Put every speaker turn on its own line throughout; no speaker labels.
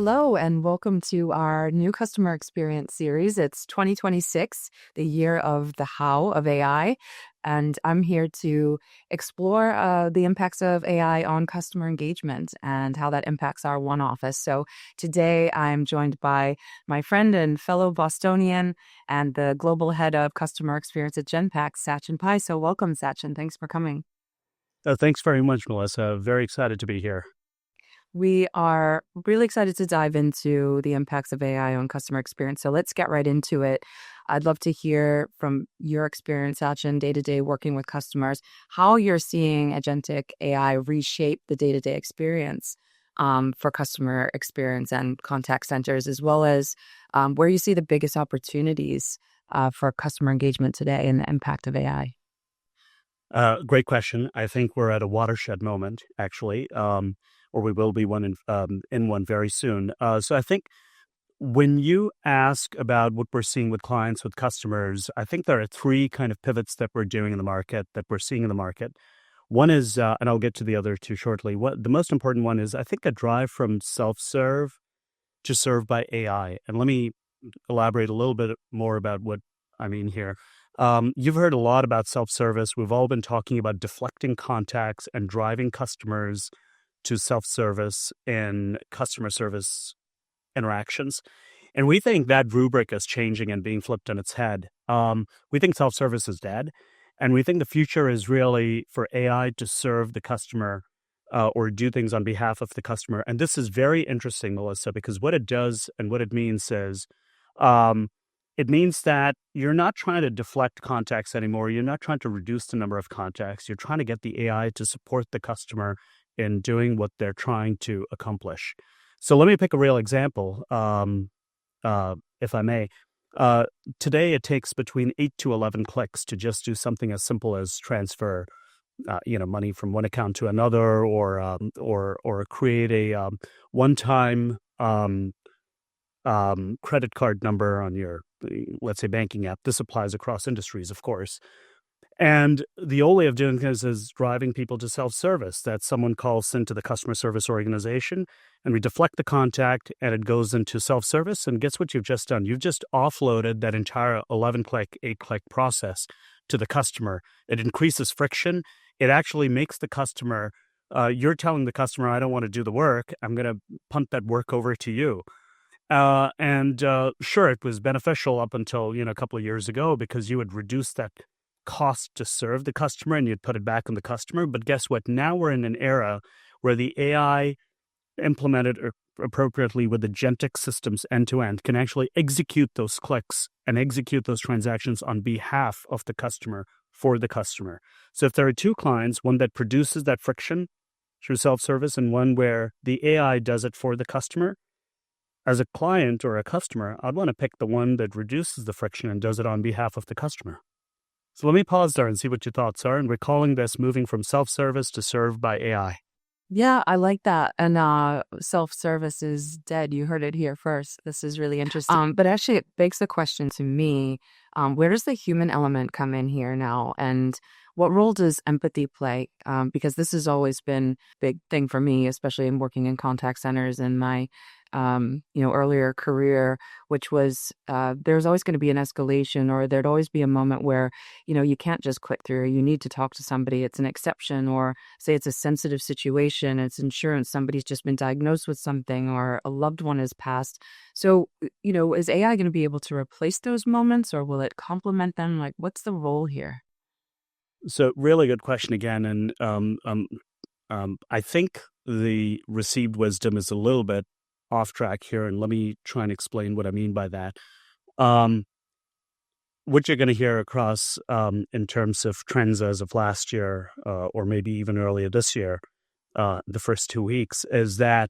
Hello, and welcome to our new customer experience series. It's 2026, the year of the how of AI. And I'm here to explore the impacts of AI on customer engagement and how that impacts our one office. So today I'm joined by my friend and fellow Bostonian and the global head of customer experience at Genpact, Sachin Pai. So welcome, Sachin. Thanks for coming.
Thanks very much, Melissa. Very excited to be here.
We are really excited to dive into the impacts of AI on customer experience. So let's get right into it. I'd love to hear from your experience, Sachin, day-to-day working with customers, how you're seeing agentic AI reshape the day-to-day experience for customer experience and contact centers, as well as where you see the biggest opportunities for customer engagement today and the impact of AI.
Great question. I think we're at a watershed moment, actually, or we will be in one very soon. So I think when you ask about what we're seeing with clients, with customers, I think there are three kind of pivots that we're doing in the market, that we're seeing in the market. One is, and I'll get to the other two shortly. The most important one is, I think, a drive from self-serve to serve by AI. And let me elaborate a little bit more about what I mean here. You've heard a lot about self-service. We've all been talking about deflecting contacts and driving customers to self-service in customer service interactions. And we think that rubric is changing and being flipped on its head. We think self-service is dead. And we think the future is really for AI to serve the customer or do things on behalf of the customer. And this is very interesting, Melissa, because what it does and what it means is it means that you're not trying to deflect contacts anymore. You're not trying to reduce the number of contacts. You're trying to get the AI to support the customer in doing what they're trying to accomplish. So let me pick a real example, if I may. Today, it takes between 8 to 11 clicks to just do something as simple as transfer money from one account to another, or create a one-time credit card number on your, let's say, banking app. This applies across industries, of course. And the only way of doing this is driving people to self-service, that someone calls into the customer service organization and we deflect the contact and it goes into self-service. And guess what you've just done? You've just offloaded that entire 11-click, 8-click process to the customer. It increases friction. It actually makes the customer, you're telling the customer, I don't want to do the work. I'm going to punt that work over to you. Sure, it was beneficial up until a couple of years ago because you would reduce that cost to serve the customer and you'd put it back on the customer. But guess what? Now we're in an era where the AI implemented appropriately with agentic systems end-to-end can actually execute those clicks and execute those transactions on behalf of the customer for the customer. So if there are two clients, one that produces that friction through self-service and one where the AI does it for the customer, as a client or a customer, I'd want to pick the one that reduces the friction and does it on behalf of the customer. So let me pause there and see what your thoughts are. And we're calling this moving from self-service to serve by AI.
Yeah, I like that. And self-service is dead. You heard it here first. This is really interesting. But actually, it begs the question to me, where does the human element come in here now? And what role does empathy play? Because this has always been a big thing for me, especially in working in contact centers in my earlier career, which was there's always going to be an escalation, or there'd always be a moment where, you can't just click through. You need to talk to somebody. It's an exception, or say it's a sensitive situation. It's insurance. Somebody's just been diagnosed with something, or a loved one has passed. So, is AI going to be able to replace those moments, or will it complement them? Like, what's the role here?
So really good question again. And I think the received wisdom is a little bit off track here, and let me try and explain what I mean by that. What you're going to hear across in terms of trends as of last year, or maybe even earlier this year, the first 2 weeks, is that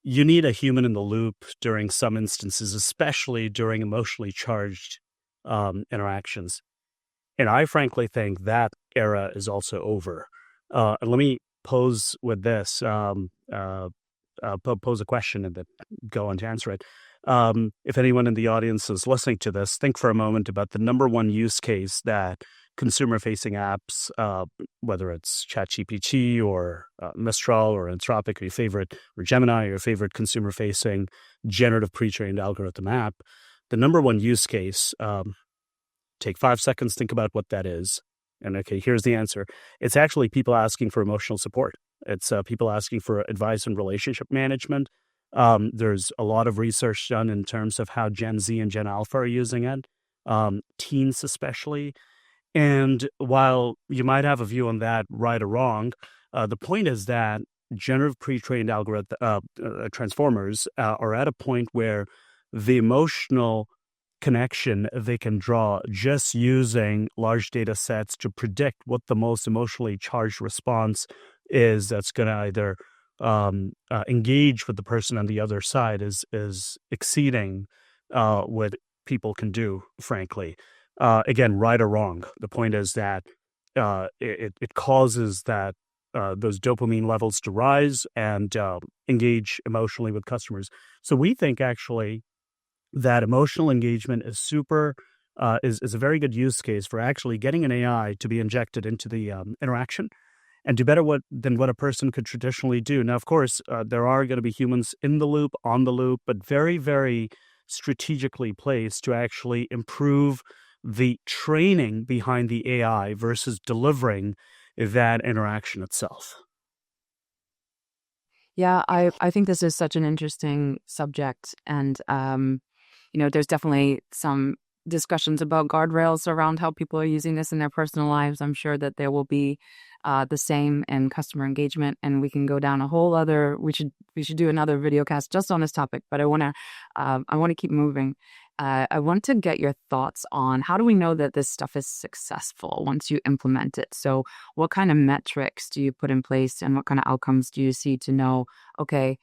you need a human in the loop during some instances, especially during emotionally charged interactions. And I frankly think that era is also over. And let me pose with this. Pose a question and then go on to answer it. If anyone in the audience is listening to this, think for a moment about the number one use case that consumer-facing apps, whether it's ChatGPT or Mistral or Anthropic or your favorite, or Gemini or your favorite consumer-facing generative pre-trained algorithm app, the number one use case, take 5 seconds, think about what that is. And okay, here's the answer. It's actually people asking for emotional support. It's people asking for advice and relationship management. There's a lot of research done in terms of how Gen Z and Gen Alpha are using it, teens especially. And while you might have a view on that, right or wrong, the point is that generative pre-trained algorithm transformers are at a point where the emotional connection they can draw just using large data sets to predict what the most emotionally charged response is that's going to either engage with the person on the other side is exceeding what people can do, frankly. Again, right or wrong. The point is that it causes that those dopamine levels to rise and engage emotionally with customers. So we think actually that emotional engagement is is a very good use case for actually getting an AI to be injected into the interaction and do better than what a person could traditionally do. Now, of course, there are going to be humans in the loop, on the loop, but very, very strategically placed to actually improve the training behind the AI versus delivering that interaction itself.
Yeah, I think this is such an interesting subject. And, there's definitely some discussions about guardrails around how people are using this in their personal lives. I'm sure that there will be the same in customer engagement, and we can go down a whole other. We should do another video cast just on this topic. But I want to keep moving. I want to get your thoughts on how do we know that this stuff is successful once you implement it? So what kind of metrics do you put in place and what kind of outcomes do you see to know, okay,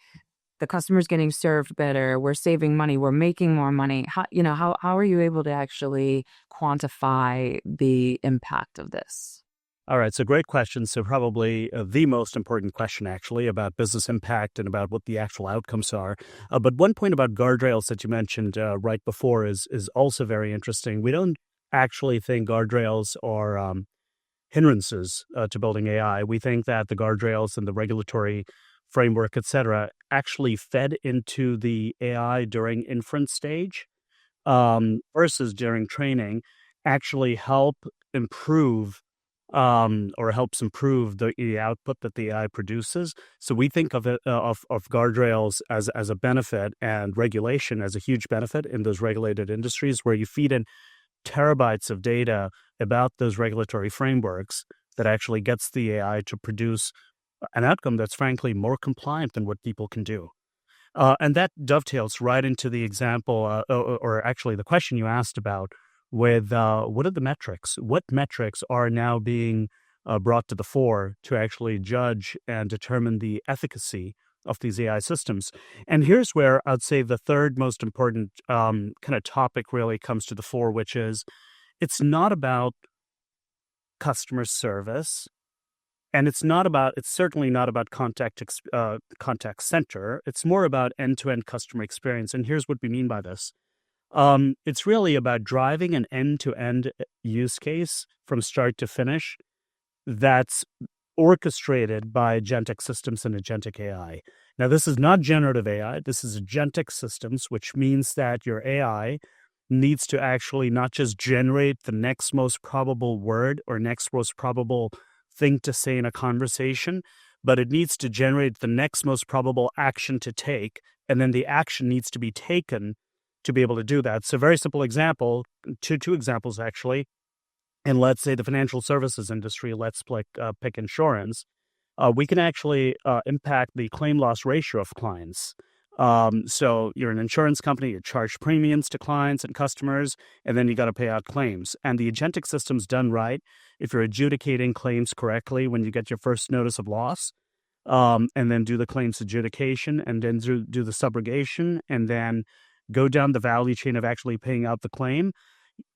the customer's getting served better, we're saving money, we're making more money? How are you able to actually quantify the impact of this?
All right, so great question. So probably the most important question, actually, about business impact and about what the actual outcomes are. But one point about guardrails that you mentioned right before is also very interesting. We don't actually think guardrails are hindrances to building AI. We think that the guardrails and the regulatory framework, et cetera, actually fed into the AI during inference stage versus during training actually improve helps improve the output that the AI produces. So we think of it of guardrails as a benefit and regulation as a huge benefit in those regulated industries where you feed in terabytes of data about those regulatory frameworks that actually gets the AI to produce an outcome that's frankly more compliant than what people can do. And that dovetails right into the example, or actually the question you asked about with what are the metrics? What metrics are now being brought to the fore to actually judge and determine the efficacy of these AI systems? And here's where I'd say the third most important kind of topic really comes to the fore, which is it's not about customer service. And it's certainly not about contact center. It's more about end-to-end customer experience. And here's what we mean by this. It's really about driving an end-to-end use case from start to finish that's orchestrated by agentic systems and agentic AI. Now, this is not generative AI. This is agentic systems, which means that your AI needs to actually not just generate the next most probable word or next most probable thing to say in a conversation, but it needs to generate the next most probable action to take, and then the action needs to be taken to be able to do that. So very simple example, two examples actually. And let's say the financial services industry, let's pick insurance. We can actually impact the claim loss ratio of clients. So you're an insurance company, you charge premiums to clients and customers, and then you got to pay out claims. And the agentic system's done right. If you're adjudicating claims correctly when you get your first notice of loss, and then do the claims adjudication, and then do the subrogation, and then go down the value chain of actually paying out the claim,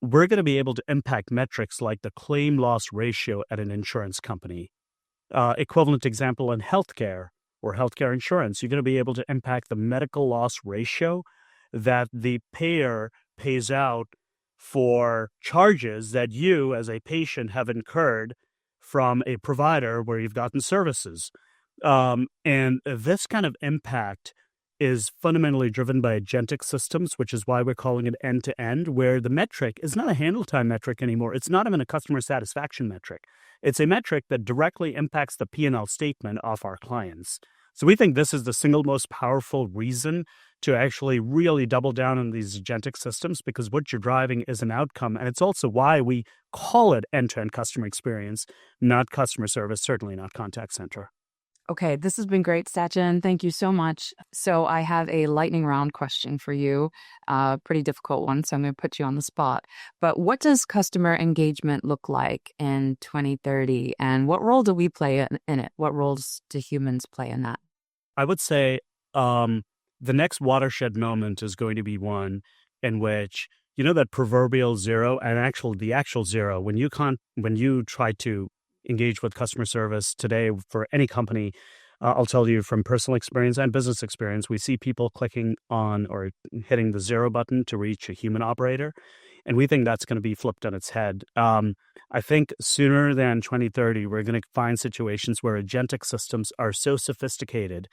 we're going to be able to impact metrics like the claim loss ratio at an insurance company. Equivalent example in healthcare or healthcare insurance, you're going to be able to impact the medical loss ratio that the payer pays out for charges that you as a patient have incurred from a provider where you've gotten services. And this kind of impact is fundamentally driven by agentic systems, which is why we're calling it end-to-end, where the metric is not a handle time metric anymore. It's not even a customer satisfaction metric. It's a metric that directly impacts the P&L statement of our clients. So we think this is the single most powerful reason to actually really double down on these agentic systems, because what you're driving is an outcome. And it's also why we call it end-to-end customer experience, not customer service, certainly not contact center.
Okay, this has been great, Sachin. Thank you so much. So I have a lightning round question for you, pretty difficult one, so I'm going to put you on the spot. But what does customer engagement look like in 2030, and what role do we play in it? What roles do humans play in that?
I would say the next watershed moment is going to be one in which, that proverbial zero and the actual zero, when you try to engage with customer service today for any company, I'll tell you from personal experience and business experience, we see people clicking on or hitting the zero button to reach a human operator. And we think that's going to be flipped on its head. I think sooner than 2030, we're going to find situations where agentic systems are so sophisticated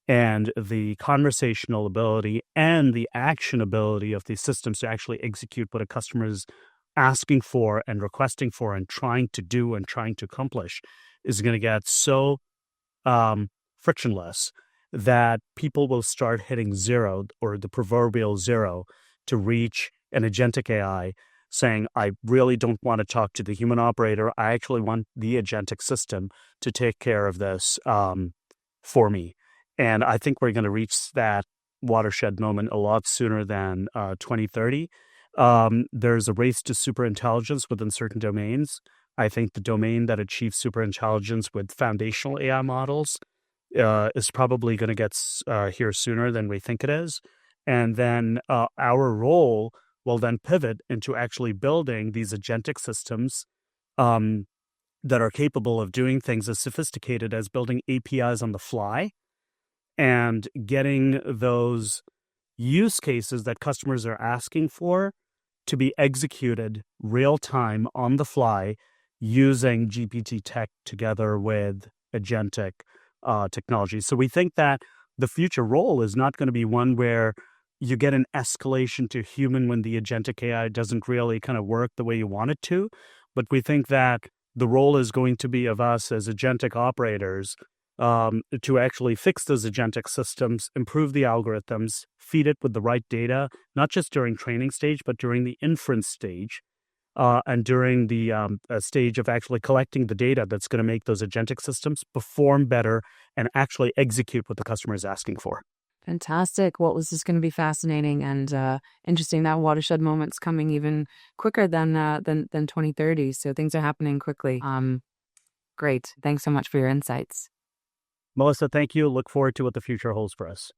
and the conversational ability and the actionability of these systems to actually execute what a customer is asking for and requesting for and trying to do and trying to accomplish is going to get so frictionless that people will start hitting zero, or the proverbial zero, to reach an agentic AI saying, I really don't want to talk to the human operator. I actually want the agentic system to take care of this for me. And I think we're going to reach that watershed moment a lot sooner than 2030. There's a race to superintelligence within certain domains. I think the domain that achieves superintelligence with foundational AI models is probably going to get here sooner than we think it is. And then our role will then pivot into actually building these agentic systems that are capable of doing things as sophisticated as building APIs on the fly and getting those use cases that customers are asking for to be executed real time on the fly using GPT tech together with agentic technology. So we think that the future role is not going to be one where you get an escalation to human when the agentic AI doesn't really kind of work the way you want it to. But we think that the role is going to be of us as agentic operators to actually fix those agentic systems, improve the algorithms, feed it with the right data, not just during training stage, but during the inference stage, and during the stage of actually collecting the data that's going to make those agentic systems perform better and actually execute what the customer is asking for.
Fantastic. Well, this is going to be fascinating and interesting. That watershed moment's coming even quicker than 2030. So things are happening quickly. Great. Thanks so much for your insights.
Melissa, thank you. Look forward to what the future holds for us.